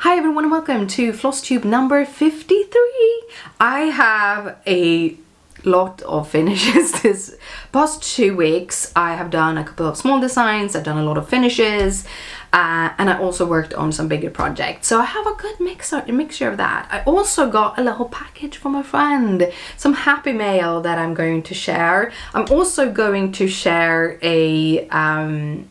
Hi everyone and welcome to Flosstube number 53. I have a lot of finishes this past 2 weeks. I have done a couple of small designs, I've done a lot of finishes, and I also worked on some bigger projects. So I have a good mixture of that. I also got a little package from a friend, some happy mail that I'm going to share. I'm also going to share a, I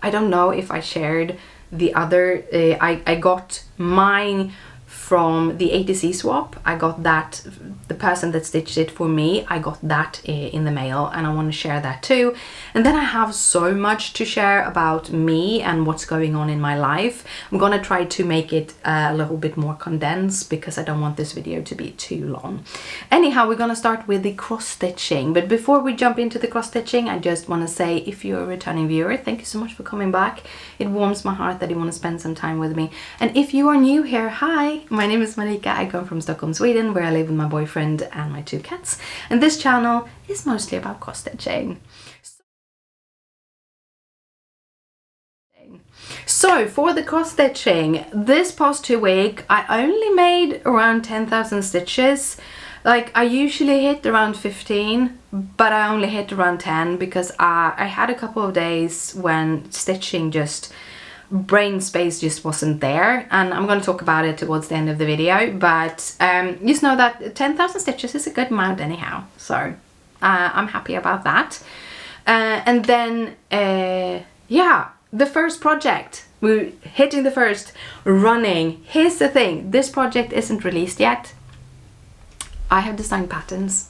don't know if I shared the other, I got mine from the Artecy swap. I got that, the person that stitched it for me, I got that in the mail, and I want to share that too. And then I have so much to share about me and what's going on in my life. I'm gonna try to make it a little bit more condensed because I don't want this video to be too long. Anyhow, we're gonna start with the cross stitching, but before we jump into the cross stitching, I just want to say, if you're a returning viewer, thank you so much for coming back. It warms my heart that you want to spend some time with me. And if you are new here, hi, my name is Pica. I come from Stockholm, Sweden, where I live with my boyfriend and my 2 cats. And this channel is mostly about cross stitching. So for the cross stitching, this past 2 weeks, I only made around 10,000 stitches. Like, I usually hit around 15, but I only hit around 10 because I had a couple of days when stitching just, brain space just wasn't there, and I'm going to talk about it towards the end of the video, but just know that 10,000 stitches is a good amount anyhow, so I'm happy about that. And then yeah, the first project, we're hitting the first running. Here's the thing, this project isn't released yet. I have designed patterns,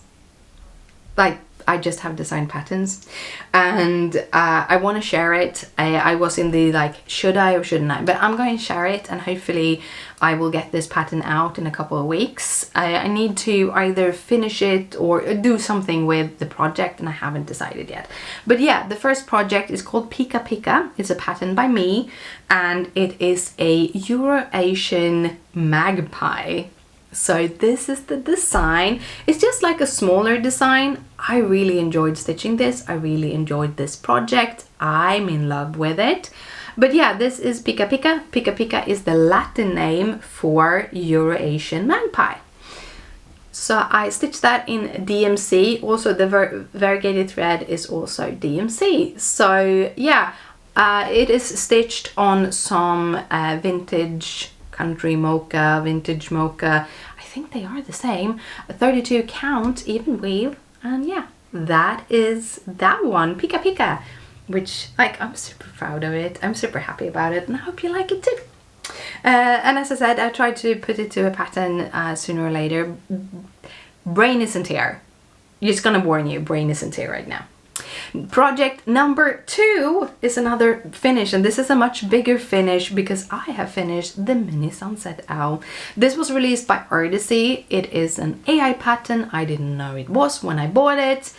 like I just have designed patterns, and I want to share it. I was in the like, should I or shouldn't I, but I'm going to share it, and hopefully I will get this pattern out in a couple of weeks. I need to either finish it or do something with the project, and I haven't decided yet. But yeah, the first project is called Pica. It's a pattern by me, and it is a Eurasian magpie. So this is the design. It's just like a smaller design. I really enjoyed stitching this. I really enjoyed this project. I'm in love with it. But yeah, this is Pica. Pica is the Latin name for Eurasian magpie. So I stitched that in DMC. Also the variegated thread is also DMC. So yeah, it is stitched on some vintage country mocha, vintage mocha. I think they are the same. A 32 count even weave, and yeah, that is that one, Pica, which, like, I'm super proud of it. I'm super happy about it, and I hope you like it too. And as I said, I tried to put it to a pattern sooner or later. Brain isn't here. Just gonna warn you, brain isn't here right now. Project number 2 is another finish, and this is a much bigger finish because I have finished the mini sunset owl. This was released by Artecy. It is an AI pattern. I didn't know it was when I bought it.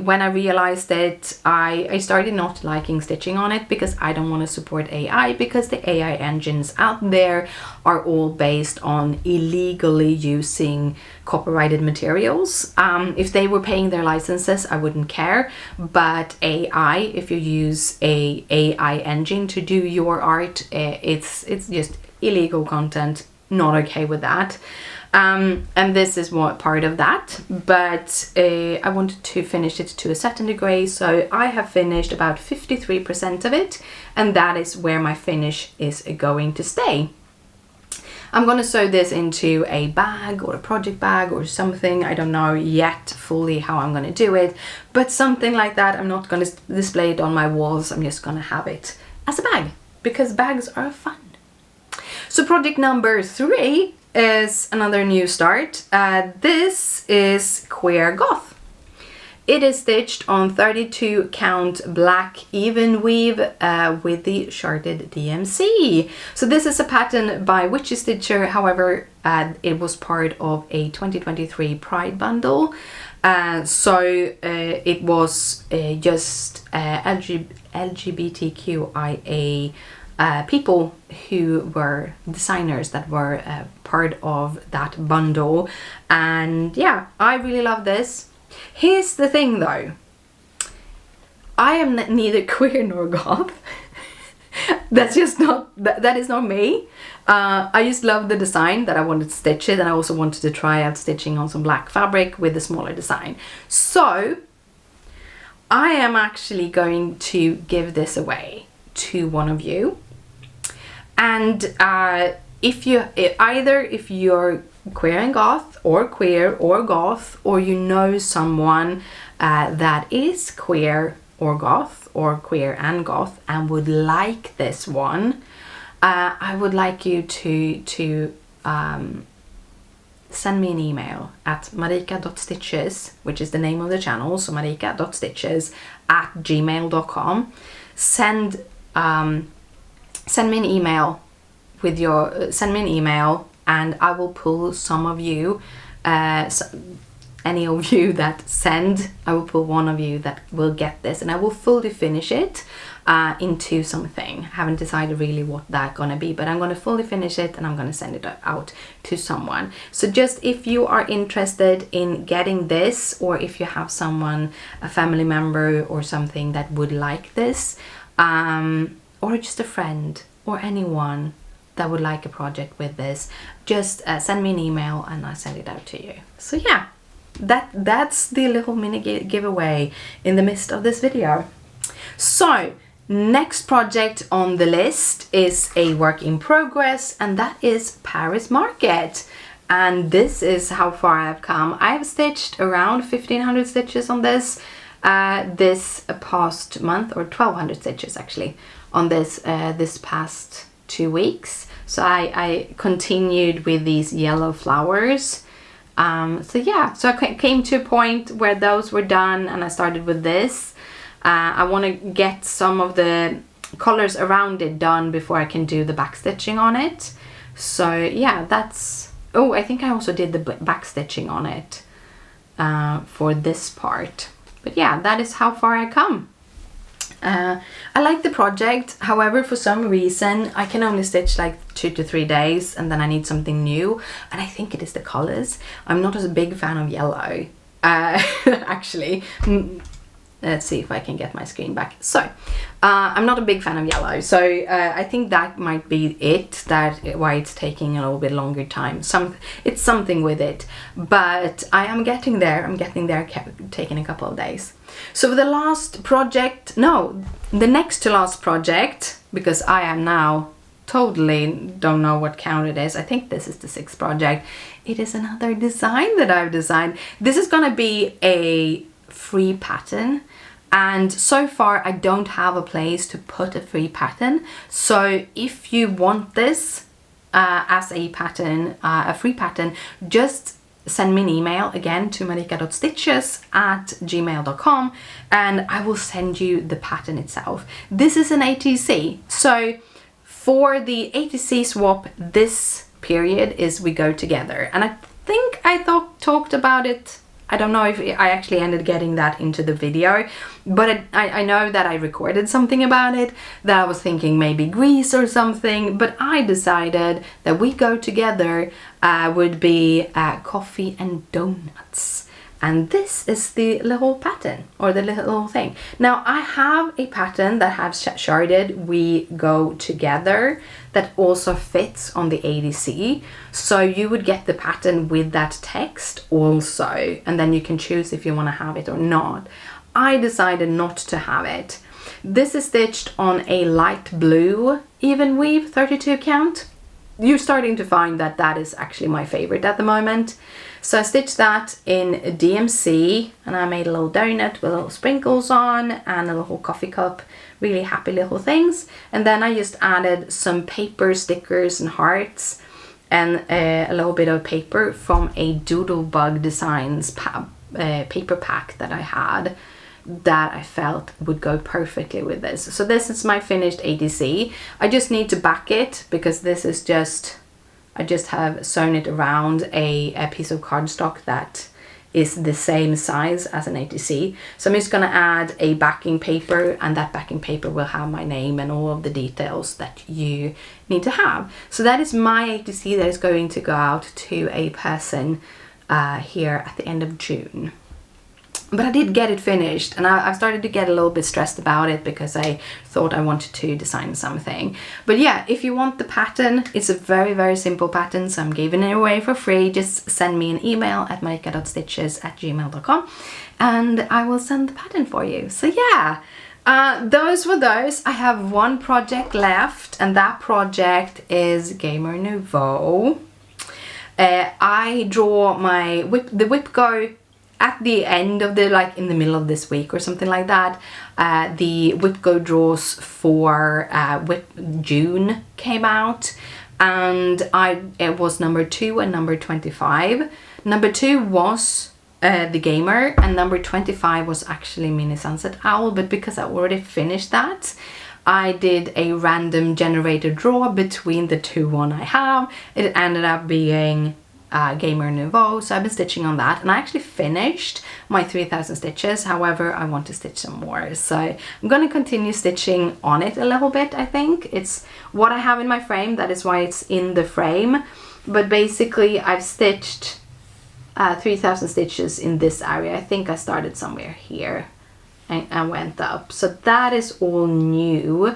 When I realized it, I started not liking stitching on it because I don't want to support AI, because the AI engines out there are all based on illegally using copyrighted materials. If they were paying their licenses, I wouldn't care, but AI, if you use a AI engine to do your art, it's just illegal content. Not okay with that. And this is what part of that, but I wanted to finish it to a certain degree, so I have finished about 53% of it, and that is where my finish is going to stay. I'm gonna sew this into a bag or a project bag or something. I don't know yet fully how I'm gonna do it, but something like that. I'm not gonna display it on my walls. I'm just gonna have it as a bag because bags are fun. So project number 3 is another new start. This is Queer Goth. It is stitched on 32 count black even weave with the Charted DMC. So this is a pattern by Witchy stitcher. However, it was part of a 2023 Pride bundle. It was just LGBTQIA people who were designers that were part of that bundle. And yeah, I really love this. Here's the thing though, I am neither queer nor goth. That's just not, that is not me. I just love the design that I wanted to stitch it, and I also wanted to try out stitching on some black fabric with a smaller design. So I am actually going to give this away to one of you. And if you're queer and goth, or queer or goth, or you know someone that is queer or goth, or queer and goth, and would like this one, I would like you to send me an email at marika.stitches, which is the name of the channel, so marika.stitches@gmail.com. Send me an email with your, send me an email, and I will pull some of you, any of you that send, I will pull one of you that will get this, and I will fully finish it into something. I haven't decided really what that's gonna be, but I'm gonna fully finish it and I'm gonna send it out to someone. So just if you are interested in getting this, or if you have someone, a family member or something that would like this, or just a friend or anyone that would like a project with this, just send me an email and I'll send it out to you. So yeah, that's the little mini giveaway in the midst of this video. So next project on the list is a work in progress, and that is Paris Market. And this is how far I've come. I've stitched around 1500 stitches on this this past month, or 1200 stitches actually on this this past 2 weeks. So I continued with these yellow flowers. So yeah, so I came to a point where those were done, and I started with this. I want to get some of the colors around it done before I can do the back stitching on it. So yeah, that's, oh, I think I also did the back stitching on it for this part. But yeah, that is how far I come. I like the project, however, for some reason I can only stitch like 2 to 3 days, and then I need something new, and I think it is the colors. I'm not as a big fan of yellow, actually. Let's see if I can get my screen back. So I'm not a big fan of yellow, so I think that might be it, why it's taking a little bit longer time. It's something with it, but I am getting there. I'm getting there, taking a couple of days. So the last project, no, the next to last project, because I am now totally don't know what count it is. I think this is the 6th project. It is another design that I've designed. This is gonna be a free pattern, and so far I don't have a place to put a free pattern. So if you want this as a pattern, a free pattern, just send me an email again to marika.stitches@gmail.com, and I will send you the pattern itself. This is an ATC, so for the ATC swap this period is we go together, and I think I talked about it. I don't know if I actually ended getting that into the video, but I know that I recorded something about it, that I was thinking maybe Greece or something, but I decided that we go together would be coffee and donuts. And this is the little pattern, or the little thing. Now I have a pattern that has sharded we go together that also fits on the ADC. So you would get the pattern with that text also, and then you can choose if you want to have it or not. I decided not to have it. This is stitched on a light blue even weave 32 count. You're starting to find that that is actually my favorite at the moment. So I stitched that in DMC, and I made a little donut with little sprinkles on and a little coffee cup, really happy little things. And then I just added some paper stickers and hearts, and a little bit of paper from a Doodlebug Designs paper pack that I had, that I felt would go perfectly with this. So this is my finished ATC. I just need to back it, because this is just, I just have sewn it around a piece of cardstock that is the same size as an ATC. So I'm just gonna add a backing paper, and that backing paper will have my name and all of the details that you need to have. So that is my ATC that is going to go out to a person here at the end of June. But I did get it finished, and I've started to get a little bit stressed about it because I thought I wanted to design something. But yeah, if you want the pattern, it's a very, very simple pattern, so I'm giving it away for free. Just send me an email at marika.stitches@gmail.com and I will send the pattern for you. So yeah, those were those. I have one project left, and that project is Gamer Nouveau. I draw the Whip Go at the end of the, like in the middle of this week or something like that. The Whip Go draws for June came out, and it was number 2 and number 25. Number 2 was the Gamer, and number 25 was actually Mini Sunset Owl, but because I already finished that, I did a random generator draw between the two one I have. It ended up being Gamer Nouveau, so I've been stitching on that, and I actually finished my 3000 stitches. However, I want to stitch some more, so I'm going to continue stitching on it a little bit. I think it's what I have in my frame, that is why it's in the frame. But basically I've stitched 3000 stitches in this area. I think I started somewhere here and went up, so that is all new.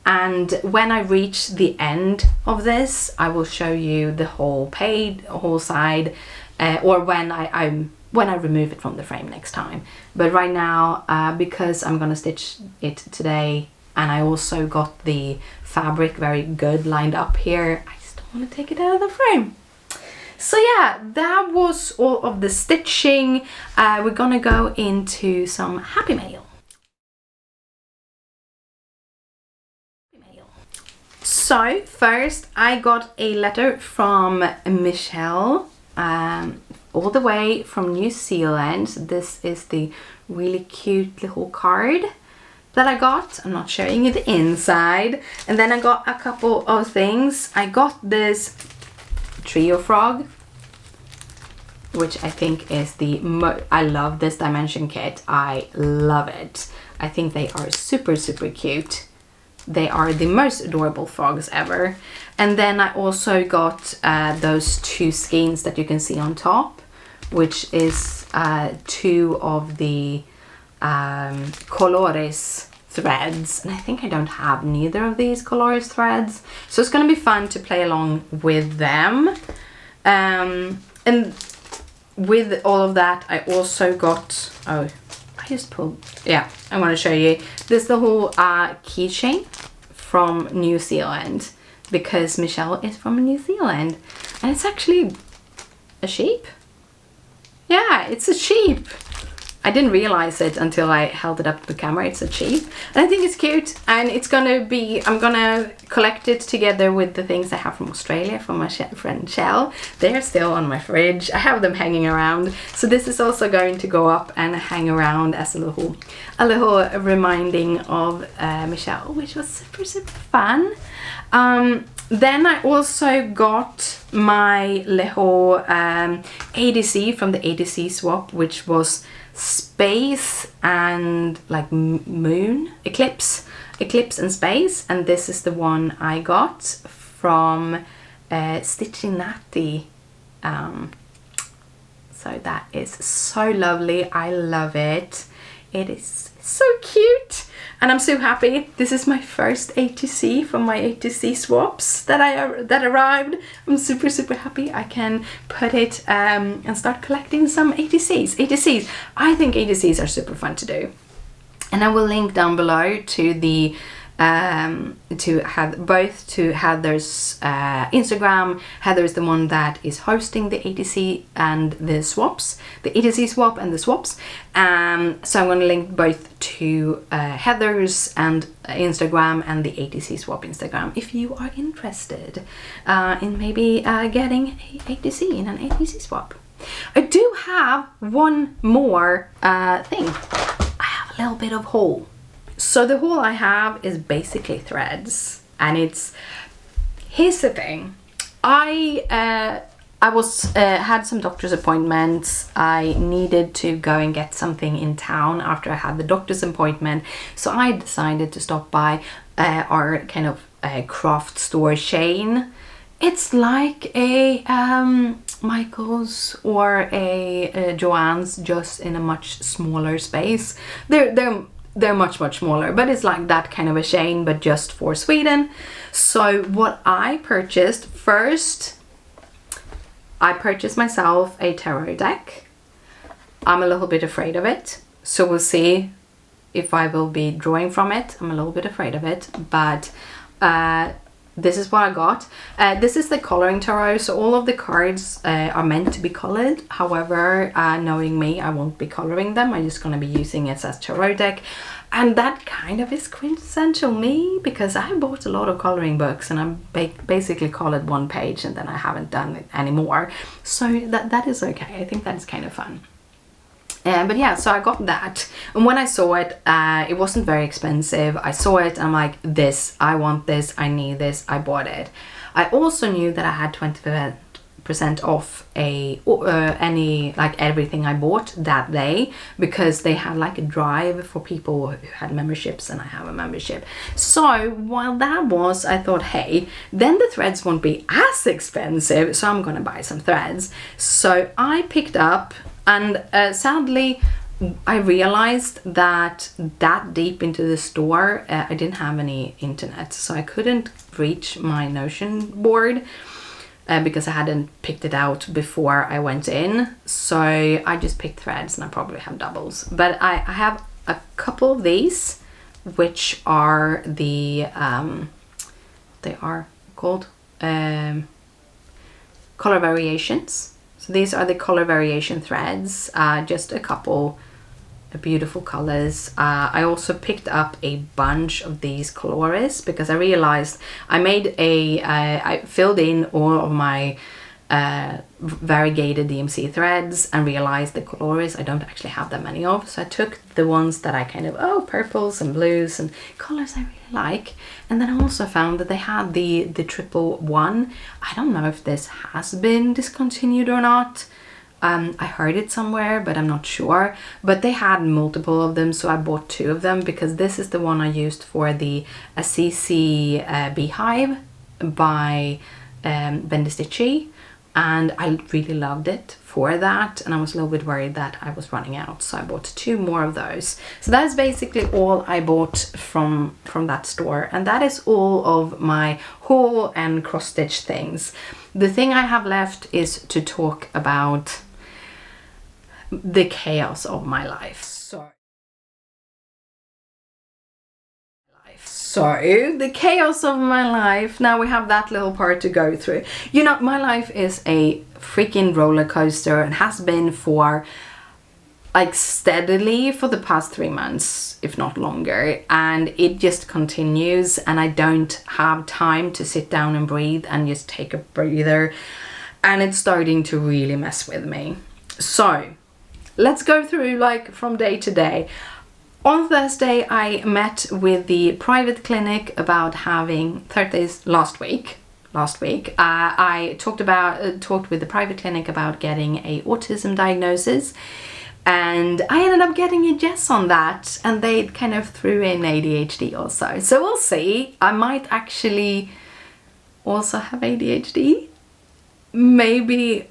And when I reach the end of this, I will show you the whole page, whole side, or when I remove it from the frame next time. But right now, because I'm gonna stitch it today, and I also got the fabric very good lined up here, I just don't want to take it out of the frame. So yeah, that was all of the stitching. We're gonna go into some happy mail. So first I got a letter from Michelle, all the way from New Zealand. This is the really cute little card that I got. I'm not showing you the inside. And then I got a couple of things. I got this trio frog, which I think is I love this dimension kit. I love it. I think they are super, super cute. They are the most adorable frogs ever. And then I also got those 2 skeins that you can see on top, which is 2 of the colores threads. And I think I don't have neither of these colores threads, so it's gonna be fun to play along with them. And with all of that, I also got, oh, I just pulled, yeah, I want to show you this little keychain from New Zealand, because Michelle is from New Zealand, and it's actually a sheep. Yeah, it's a sheep. I didn't realize it until I held it up to the camera. It's a sheep, and I think it's cute, and it's gonna be, I'm gonna collect it together with the things I have from Australia from my friend Shell. They're still on my fridge. I have them hanging around, so this is also going to go up and hang around as a little reminding of Michelle, which was super, super fun. Then I also got my little ADC from the ADC swap, which was space and like moon, eclipse and space, and this is the one I got from Stitchinati. So that is so lovely. I love it. It is so cute, and I'm so happy. This is my first ATC from my ATC swaps that arrived. I'm super, super happy. I can put it and start collecting some ATCs. I think ATCs are super fun to do, and I will link down below to the both to Heather's Instagram. Heather is the one that is hosting the ATC and the swaps, the ATC swap and the swaps. So I'm going to link both to Heather's and Instagram and the ATC swap Instagram if you are interested in maybe getting a ATC in an ATC swap. I do have one more thing. I have a little bit of haul. So the haul I have is basically threads, and here's the thing. I had some doctor's appointments. I needed to go and get something in town after I had the doctor's appointment, so I decided to stop by our kind of craft store chain. It's like a Michael's or a Joann's, just in a much smaller space. They're much smaller, but it's like that kind of a chain, but just for Sweden. So what I purchased first, I purchased myself a tarot deck. I'm a little bit afraid of it, so we'll see if I will be drawing from it. I'm a little bit afraid of it, but this is what I got. This is the coloring tarot, so all of the cards are meant to be colored. However, knowing me, I won't be coloring them. I'm just going to be using it as tarot deck. And that kind of is quintessential me, because I bought a lot of coloring books and I basically colored one page and then I haven't done it anymore. So that is okay. I think that's kind of fun. But yeah, so I got that, and when I saw it, it wasn't very expensive. I saw it, I'm like, this, I want this, I need this, I bought it. I also knew that I had 20% off everything I bought that day, because they had like a drive for people who had memberships, and I have a membership. So while that was, I thought, hey, then the threads won't be as expensive, so I'm gonna buy some threads. So I picked up, and sadly I realized that deep into the store I didn't have any internet, so I couldn't reach my Notion board because I hadn't picked it out before I went in. So I just picked threads, and I probably have doubles. But I have a couple of these, which are the they are called color variations. So these are the color variation threads, just a couple beautiful colors. I also picked up a bunch of these galores, because I realized I filled in all of my variegated DMC threads and realized the galores I don't actually have that many of. So I took the ones that I kind of, purples and blues and colors I really like. And then I also found that they had the 111. I don't know if this has been discontinued or not. I heard it somewhere, but I'm not sure. But they had multiple of them, so I bought 2 of them, because this is the one I used for the Artecy Beehive by Witchy. And I really loved it for that, and I was a little bit worried that I was running out, so I bought 2 more of those. So that's basically all I bought from that store, and that is all of my haul and cross-stitch things. The thing I have left is to talk about the chaos of my life. So the chaos of my life, now we have that little part to go through. You know, my life is a freaking roller coaster, and has been for like steadily for the past 3 months, if not longer, and it just continues, and I don't have time to sit down and breathe and just take a breather, and it's starting to really mess with me. So let's go through like from day to day. On Thursday, I met with the private clinic about having 30 days last week. I talked with the private clinic about getting a autism diagnosis, and I ended up getting a yes on that, and they kind of threw in ADHD also. So we'll see. I might actually also have ADHD. Maybe.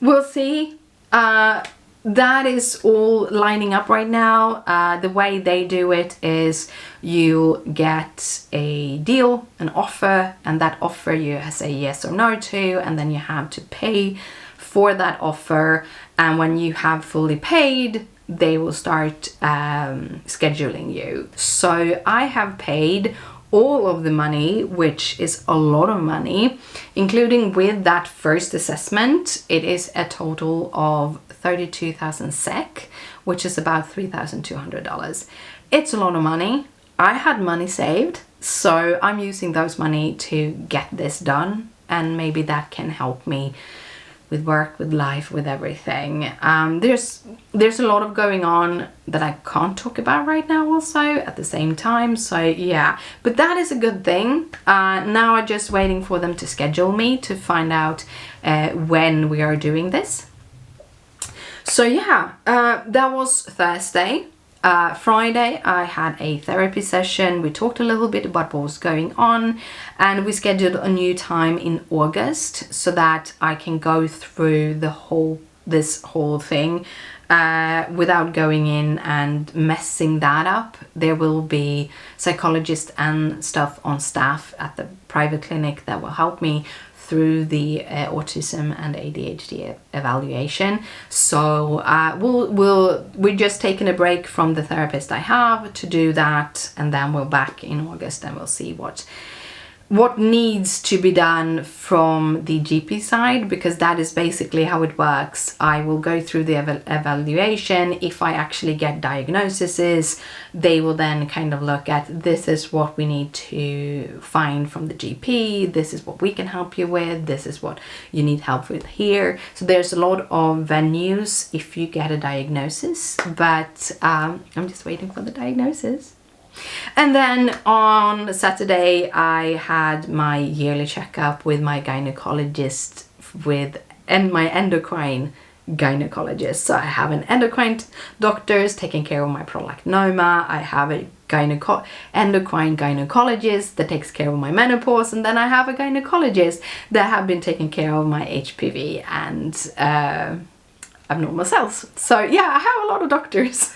We'll see. That is all lining up right now. The way they do it is you get a deal, an offer, and that offer you say yes or no to, and then you have to pay for that offer. And when you have fully paid, they will start scheduling you. So I have paid all of the money, which is a lot of money, including with that first assessment. It is a total of 32,000 SEK, which is about $3,200. It's a lot of money. I had money saved, so I'm using those money to get this done, and maybe that can help me with work, with life, with everything. There's a lot of going on that I can't talk about right now also at the same time, so yeah, but that is a good thing. Now I'm just waiting for them to schedule me to find out when we are doing this. So yeah, that was Thursday. Friday I had a therapy session. We talked a little bit about what was going on, and we scheduled a new time in August so that I can go through this whole thing without going in and messing that up. There will be psychologists and stuff on staff at the private clinic that will help me through the autism and ADHD evaluation. So we're just taking a break from the therapist I have to do that, and then we're back in August and we'll see what needs to be done from the GP side, because that is basically how it works. I will go through the evaluation. If I actually get diagnoses, they will then kind of look at, this is what we need to find from the GP, this is what we can help you with, this is what you need help with here. So there's a lot of venues if you get a diagnosis, but I'm just waiting for the diagnosis. And then on Saturday I had my yearly checkup with my gynecologist and my endocrine gynecologist. So I have an endocrine doctor taking care of my prolactinoma, I have a endocrine gynecologist that takes care of my menopause, and then I have a gynecologist that have been taking care of my HPV and abnormal cells. So yeah, I have a lot of doctors.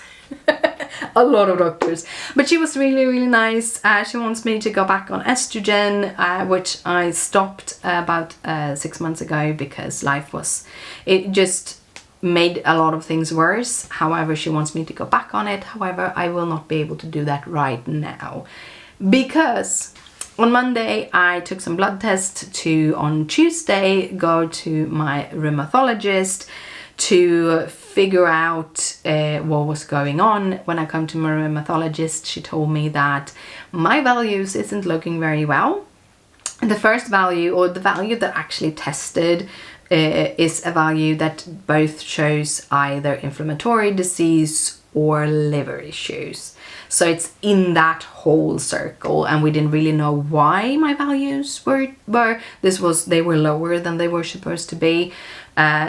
A lot of doctors, but she was really nice. She wants me to go back on estrogen, which I stopped about 6 months ago because it just made a lot of things worse. However, she wants me to go back on it. However, I will not be able to do that right now because on Monday I took some blood tests to on Tuesday go to my rheumatologist to figure out what was going on. When I come to my rheumatologist, she told me that my values isn't looking very well. And the first value, or the value that actually tested, is a value that both shows either inflammatory disease or liver issues. So it's in that whole circle, and we didn't really know why my values were they were lower than they were supposed to be.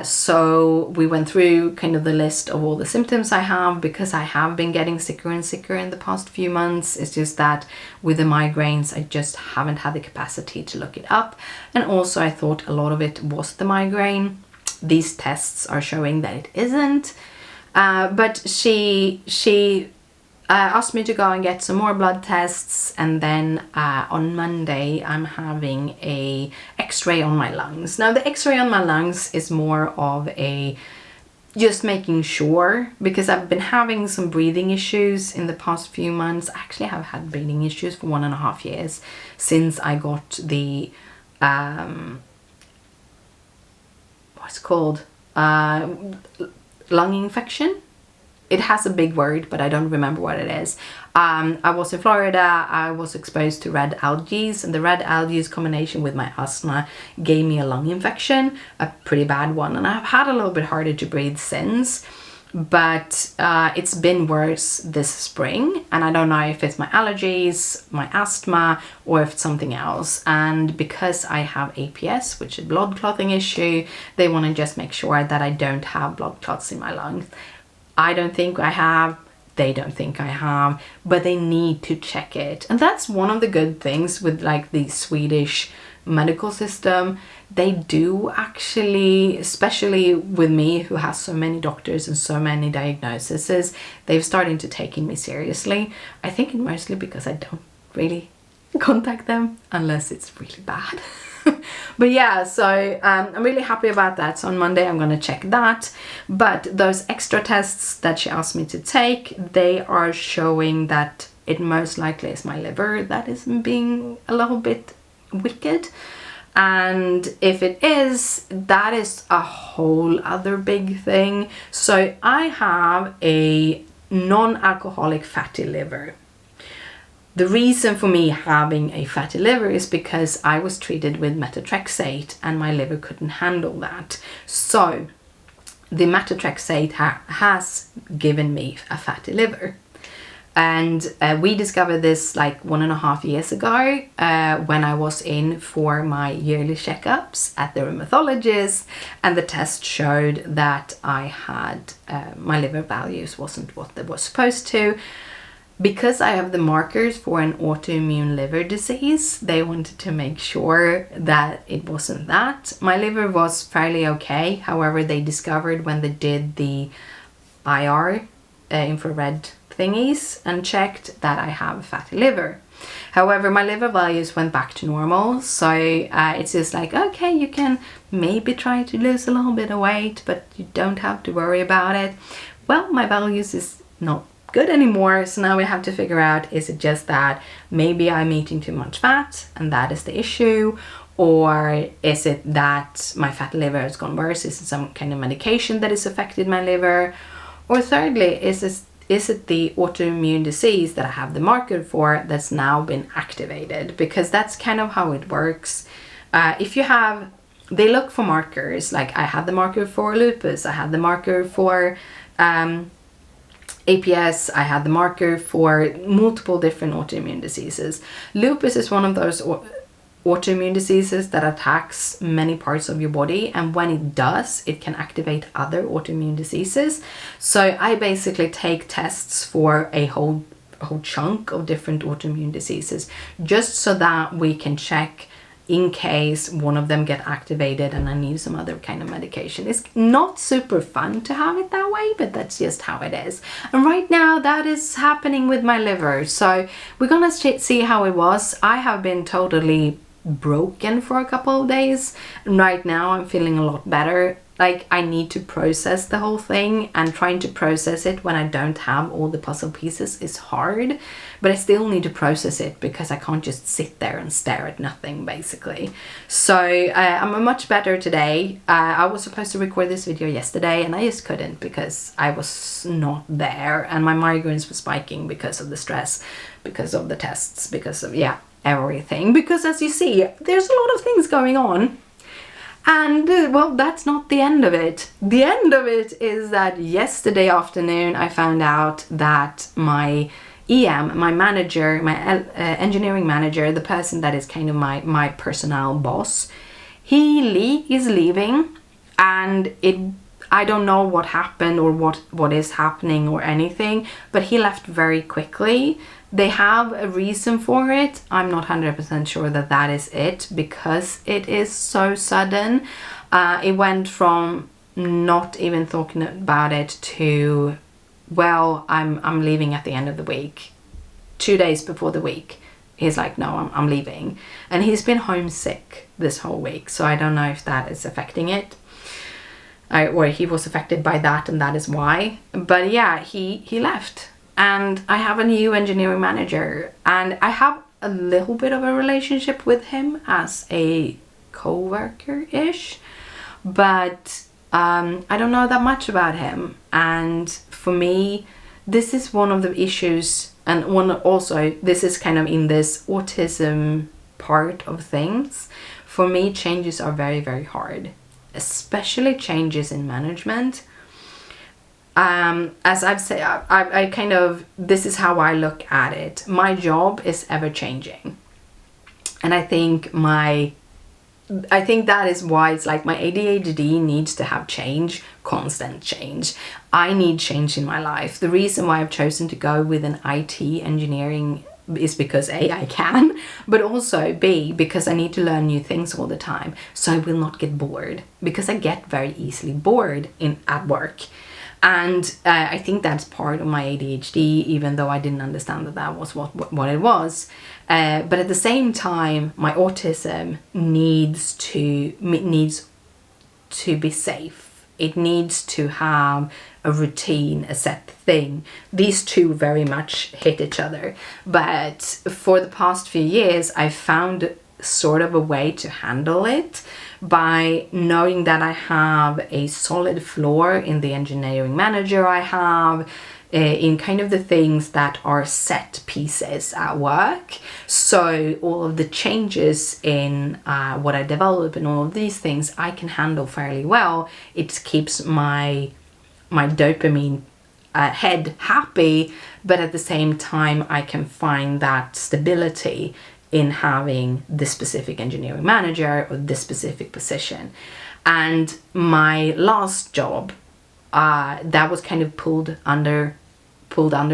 So we went through kind of the list of all the symptoms I have, because I have been getting sicker and sicker in the past few months. It's just that with the migraines I just haven't had the capacity to look it up, and also I thought a lot of it was the migraine. These tests are showing that it isn't, but she asked me to go and get some more blood tests, and then on Monday I'm having a x-ray on my lungs. Now the x-ray on my lungs is more of a just making sure, because I've been having some breathing issues in the past few months. I actually have had breathing issues for 1.5 years since I got the what's it called, lung infection. It has a big word, but I don't remember what it is. I was in Florida, I was exposed to red algae, and the red algae combination with my asthma gave me a lung infection, a pretty bad one, and I've had a little bit harder to breathe since, but it's been worse this spring, and I don't know if it's my allergies, my asthma, or if it's something else. And because I have APS, which is a blood clotting issue, they want to just make sure that I don't have blood clots in my lungs. I don't think I have, they don't think I have, but they need to check it. And that's one of the good things with like the Swedish medical system. They do actually, especially with me who has so many doctors and so many diagnoses, they've started to take me seriously. I think mostly because I don't really contact them unless it's really bad. But yeah, so I'm really happy about that. So on Monday I'm gonna check that. But those extra tests that she asked me to take, they are showing that it most likely is my liver that is being a little bit wicked. And if it is, that is a whole other big thing. So I have a non-alcoholic fatty liver. The reason for me having a fatty liver is because I was treated with methotrexate and my liver couldn't handle that. So the methotrexate has given me a fatty liver. And we discovered this like 1.5 years ago when I was in for my yearly checkups at the rheumatologist, and the test showed that I had my liver values wasn't what they were supposed to. Because I have the markers for an autoimmune liver disease, they wanted to make sure that it wasn't that. My liver was fairly okay. However, they discovered when they did the IR, infrared thingies, and checked that I have fatty liver. However, my liver values went back to normal, so it's just like, okay, you can maybe try to lose a little bit of weight, but you don't have to worry about it. Well, my values is not good anymore, so now we have to figure out, is it just that maybe I'm eating too much fat and that is the issue, or is it that my fatty liver has gone worse? Is it some kind of medication that has affected my liver? Or thirdly, is it the autoimmune disease that I have the marker for that's now been activated? Because that's kind of how it works. If you have, they look for markers, like I had the marker for lupus, I had the marker for APS, I had the marker for multiple different autoimmune diseases. Lupus is one of those autoimmune diseases that attacks many parts of your body, and when it does, it can activate other autoimmune diseases. So I basically take tests for a whole chunk of different autoimmune diseases, just so that we can check in case one of them get activated and I need some other kind of medication. It's not super fun to have it that way, but that's just how it is. And right now that is happening with my liver. So we're gonna see how it was. I have been totally broken for a couple of days, and right now I'm feeling a lot better. Like, I need to process the whole thing, and trying to process it when I don't have all the puzzle pieces is hard, but I still need to process it because I can't just sit there and stare at nothing, basically. So I'm much better today. I was supposed to record this video yesterday and I just couldn't because I was not there, and my migraines were spiking because of the stress, because of the tests, because of, yeah, everything. Because as you see, there's a lot of things going on. And well, that's not the end of it. The end of it is that yesterday afternoon I found out that my EM, my manager, my engineering manager, the person that is kind of my personnel boss, he is leaving, and I don't know what happened or what is happening or anything, but he left very quickly. They have a reason for it. I'm not 100% sure that is it, because it is so sudden. It went from not even talking about it to, well, I'm leaving at the end of the week. 2 days before the week, he's like, no, I'm leaving. And he's been homesick this whole week, so I don't know if that is affecting it. Or he was affected by that and that is why. But yeah, he left. And I have a new engineering manager, and I have a little bit of a relationship with him as a co-worker-ish, but I don't know that much about him. And for me, this is one of the issues, and this is kind of in this autism part of things. For me, changes are very, very hard, especially changes in management. As I've said, I kind of, this is how I look at it. My job is ever changing, and I think that is why it's like my ADHD needs to have change, constant change. I need change in my life. The reason why I've chosen to go with an IT engineering is because A, I can, but also B, because I need to learn new things all the time, so I will not get bored, because I get very easily bored at work. And I think that's part of my ADHD, even though I didn't understand that was what it was. But at the same time, my autism needs to be safe. It needs to have a routine, a set thing. These two very much hit each other. But for the past few years, I found sort of a way to handle it by knowing that I have a solid floor in the engineering manager I have, in kind of the things that are set pieces at work. So all of the changes in what I develop and all of these things I can handle fairly well. It keeps my dopamine head happy, but at the same time I can find that stability in having this specific engineering manager or this specific position. And my last job, that was kind of pulled under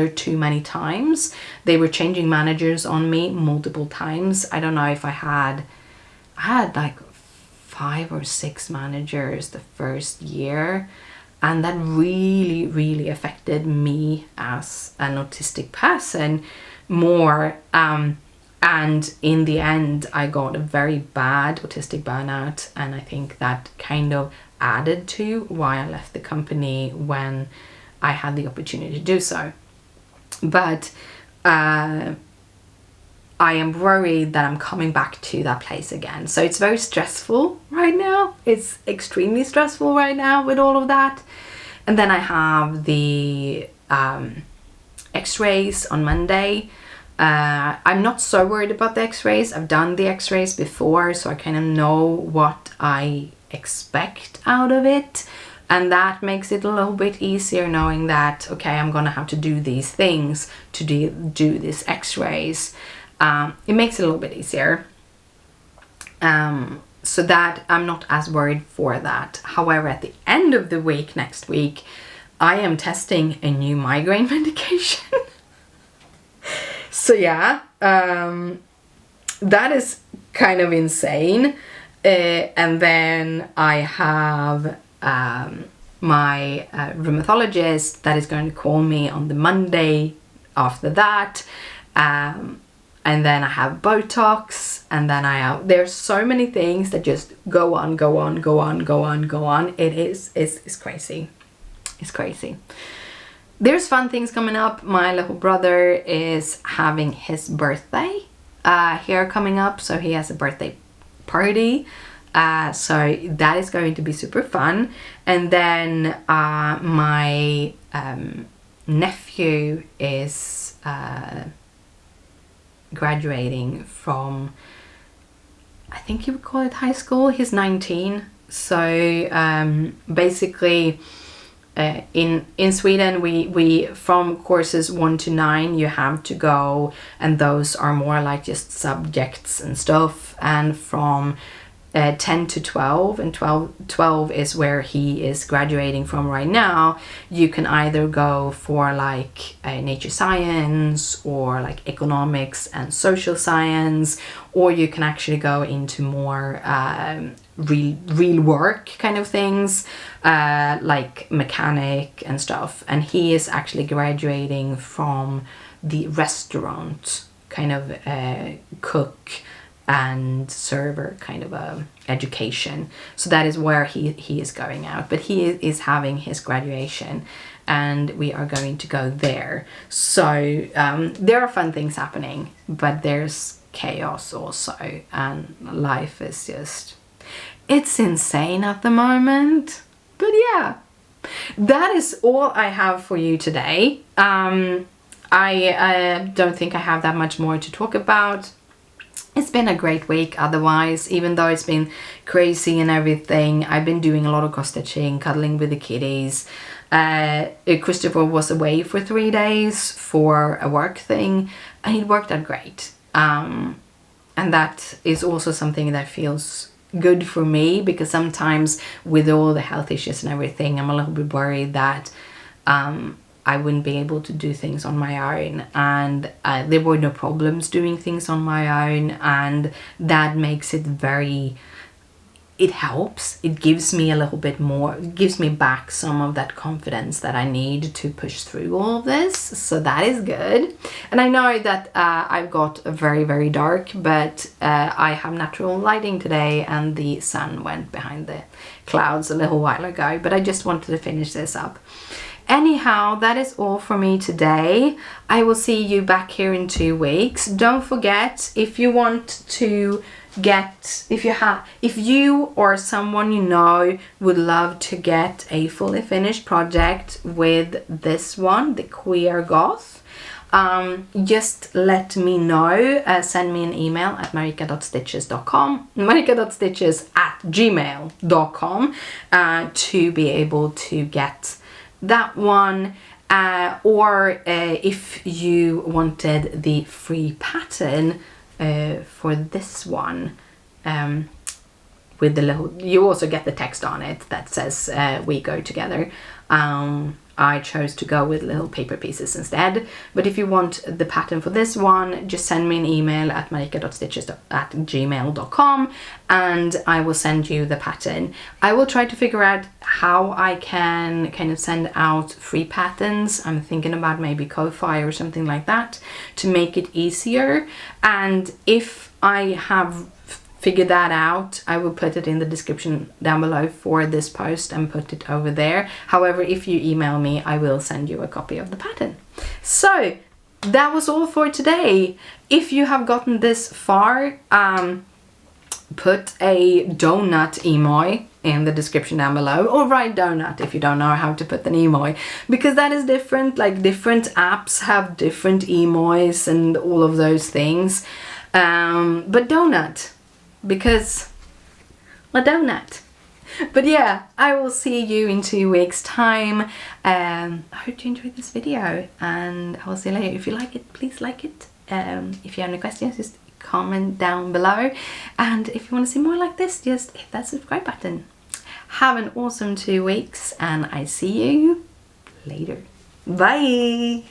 too many times. They were changing managers on me multiple times. I don't know if I had like 5 or 6 managers the first year, and that really affected me as an autistic person more. And in the end, I got a very bad autistic burnout, and I think that kind of added to why I left the company when I had the opportunity to do so. But I am worried that I'm coming back to that place again. So it's very stressful right now. It's extremely stressful right now with all of that. And then I have the x-rays on Monday. I'm not so worried about the x-rays. I've done the x-rays before, so I kind of know what I expect out of it. And that makes it a little bit easier knowing that, okay, I'm gonna have to do these things to do these x-rays. It makes it a little bit easier. So that I'm not as worried for that. However, at the end of the week, next week, I am testing a new migraine medication. So yeah, that is kind of insane. And then I have my rheumatologist that is going to call me on the Monday after that. And then I have Botox, and then there's so many things that just go on. It's crazy. It's crazy. There's fun things coming up. My little brother is having his birthday here coming up, so he has a birthday party. So that is going to be super fun. And then my nephew is graduating from, I think you would call it high school. He's 19. So basically in Sweden we from courses 1 to 9 you have to go, and those are more like just subjects and stuff, and from 10 to 12, and 12 is where he is graduating from right now. You can either go for like nature science or like economics and social science, or you can actually go into more real work kind of things, like mechanic and stuff. And he is actually graduating from the restaurant kind of cook and server kind of a education. So that is where he is going out, but he is having his graduation and we are going to go there. So there are fun things happening, but there's chaos also, and life is just, it's insane at the moment. But yeah, that is all I have for you today. I don't think I have that much more to talk about. It's been a great week otherwise, even though it's been crazy and everything. I've been doing a lot of cross stitching, cuddling with the kitties. Christopher was away for 3 days for a work thing, and it worked out great. And that is also something that feels good for me, because sometimes with all the health issues and everything, I'm a little bit worried that I wouldn't be able to do things on my own, and there were no problems doing things on my own, and that makes it very, it helps. It gives me a little bit more, it gives me back some of that confidence that I need to push through all of this. So that is good. And I know that I've got a very dark, but I have natural lighting today, and the sun went behind the clouds a little while ago, but I just wanted to finish this up. Anyhow, that is all for me today. I will see you back here in 2 weeks. Don't forget, if you want to get, if you or someone you know would love to get a fully finished project with this one, the Queer Goth, just let me know. Send me an email at marika.stitches.com, marika.stitches@gmail.com, to be able to get that one. or if you wanted the free pattern for this one, with the little, you also get the text on it that says we go together. I chose to go with little paper pieces instead, but if you want the pattern for this one, just send me an email at marika.stitches@gmail.com and I will send you the pattern. I will try to figure out how I can kind of send out free patterns. I'm thinking about maybe Ko-Fi or something like that to make it easier, and if I have figure that out, I will put it in the description down below for this post and put it over there. However, if you email me, I will send you a copy of the pattern. So that was all for today. If you have gotten this far, put a donut emoji in the description down below, or write donut if you don't know how to put an emoji, because that is different. Like, different apps have different emojis and all of those things, but donut, because a donut. But yeah, I will see you in 2 weeks time. I hope you enjoyed this video, and I will see you later. If you like it, please like it. If you have any questions, just comment down below, and if you want to see more like this, just hit that subscribe button. Have an awesome 2 weeks, and I see you later. Bye.